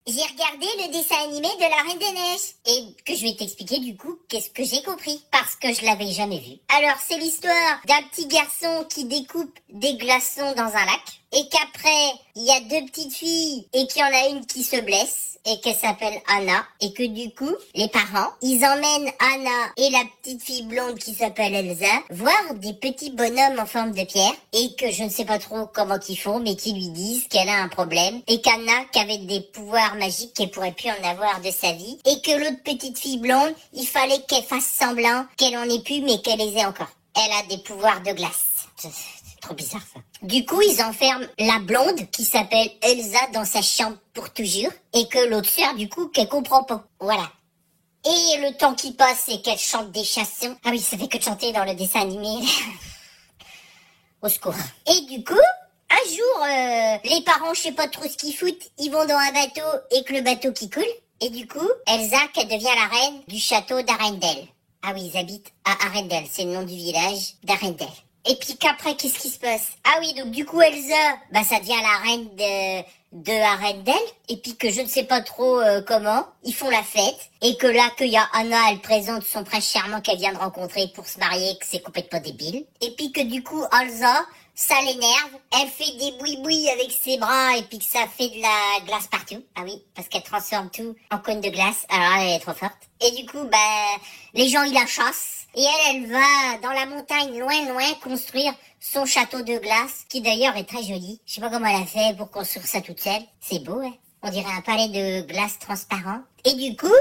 j'ai regardé le dessin animé de la Reine des Neiges et que je vais t'expliquer du coup qu'est-ce que j'ai compris parce que je l'avais jamais vu. Alors c'est l'histoire d'un petit garçon qui découpe des glaçons dans un lac et qu'après il y a deux petites filles et qu'il y en a une qui se blesse et qu'elle s'appelle Anna et que du coup les parents ils emmènent Anna et la petite fille blonde qui s'appelle Elsa voir des petits bonhommes en forme de pierre et que je ne sais pas trop comment qu'ils font mais qui lui disent qu'elle a un problème et qu'Anna qu'avait des pouvoirs magique qu'elle pourrait plus en avoir de sa vie et que l'autre petite fille blonde, il fallait qu'elle fasse semblant qu'elle en ait plus mais qu'elle les ait encore. Elle a des pouvoirs de glace. C'est trop bizarre ça. Du coup, ils enferment la blonde qui s'appelle Elsa dans sa chambre pour toujours et que l'autre sœur du coup qu'elle comprend pas. Voilà. Et le temps qui passe et qu'elle chante des chansons. Ah oui, ça fait que de chanter dans le dessin animé. Au secours. Et du coup, un jour, les parents, je sais pas trop ce qu'ils foutent, ils vont dans un bateau et que le bateau qui coule. Et du coup, Elsa, qu'elle devient la reine du château d'Arendelle. Ah oui, ils habitent à Arendelle, c'est le nom du village d'Arendelle. Et puis qu'après, qu'est-ce qui se passe? Ah oui, donc du coup, Elsa, bah ça devient la reine de Arendelle. Et puis que je ne sais pas trop comment, ils font la fête. Et que là, qu'il y a Anna, elle présente son prince charmant qu'elle vient de rencontrer pour se marier, que c'est complètement débile. Et puis que du coup, Elsa, ça l'énerve, elle fait des boui-boui avec ses bras et puis que ça fait de la glace partout. Ah oui, parce qu'elle transforme tout en cône de glace, alors elle est trop forte. Et du coup, les gens ils la chassent. Et elle va dans la montagne loin construire son château de glace, qui d'ailleurs est très joli. Je sais pas comment elle a fait pour construire ça toute seule. C'est beau, hein. On dirait un palais de glace transparent. Et du coup,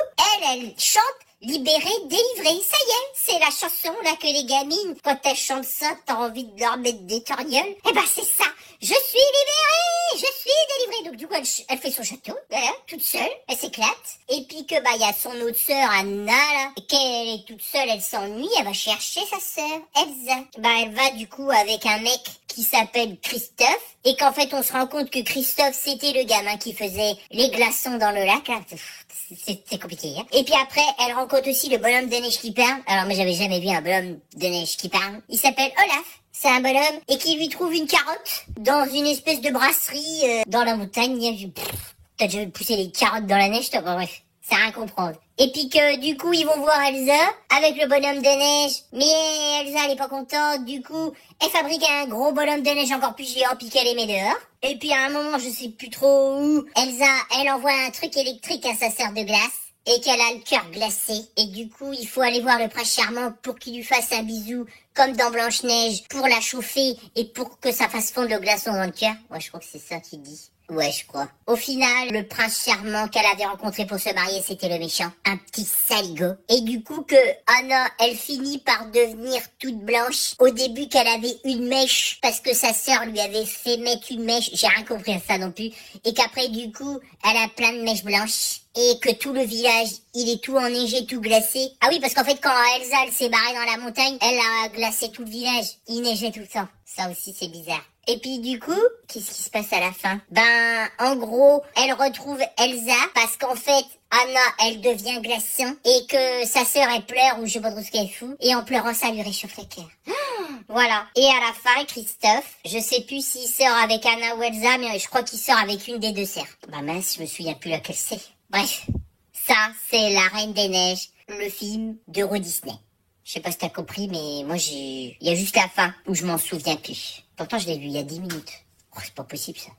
elle chante libérée, délivrée. Ça y est, c'est la chanson là que les gamines, quand elles chantent ça, t'as envie de leur mettre des torgnoles. Eh ben c'est ça. Je suis libérée, je suis délivrée. Donc du coup, elle fait son château, voilà, toute seule. Elle s'éclate. Et puis que il y a son autre sœur Anna là, et qu'elle est toute seule, elle s'ennuie. Elle va chercher sa sœur Elsa. Elle va du coup avec un mec qui s'appelle Christophe. Et qu'en fait, on se rend compte que Christophe, c'était le gamin qui faisait les glaçons dans le lac. Là. C'est compliqué, hein. Et puis après, elle rencontre aussi le bonhomme de neige qui parle. Alors moi, j'avais jamais vu un bonhomme de neige qui parle. Il s'appelle Olaf. C'est un bonhomme et qui lui trouve une carotte dans une espèce de brasserie dans la montagne. T'as déjà poussé les carottes dans la neige, toi? Bon, bref, c'est rien comprendre. Et puis que du coup, ils vont voir Elsa avec le bonhomme de neige. Mais Elsa, elle est pas contente. Du coup, elle fabrique un gros bonhomme de neige encore plus géant puis qu'elle les met dehors. Et puis à un moment, je sais plus trop où, Elsa, elle envoie un truc électrique à sa sœur de glace. Et qu'elle a le cœur glacé. Et du coup, il faut aller voir le prince charmant pour qu'il lui fasse un bisou, comme dans Blanche-Neige, pour la chauffer et pour que ça fasse fondre le glaçon dans le cœur. Ouais, je crois que c'est ça qu'il dit. Ouais, je crois. Au final, le prince charmant qu'elle avait rencontré pour se marier, c'était le méchant. Un petit saligo. Et du coup que Anna, elle finit par devenir toute blanche. Au début qu'elle avait une mèche, parce que sa sœur lui avait fait mettre une mèche. J'ai rien compris à ça non plus. Et qu'après, du coup, elle a plein de mèches blanches. Et que tout le village, il est tout enneigé, tout glacé. Ah oui, parce qu'en fait, quand Elsa, elle s'est barrée dans la montagne, elle a glacé tout le village. Il neigeait tout le temps. Ça aussi, c'est bizarre. Et puis du coup, qu'est-ce qui se passe à la fin? En gros, elle retrouve Elsa parce qu'en fait, Anna, elle devient glaçon et que sa sœur, elle pleure ou je sais pas trop ce qu'elle fout. Et en pleurant, ça lui réchauffe le cœur. Voilà. Et à la fin, Christophe, je sais plus s'il sort avec Anna ou Elsa, mais je crois qu'il sort avec une des deux sœurs. Mince, je me souviens plus laquelle c'est. Bref, ça, c'est La Reine des Neiges, le film d'Euro Disney. Je sais pas si t'as compris, mais moi il y a juste la fin où je m'en souviens plus. Pourtant, je l'ai vu il y a 10 minutes. Oh, c'est pas possible, ça.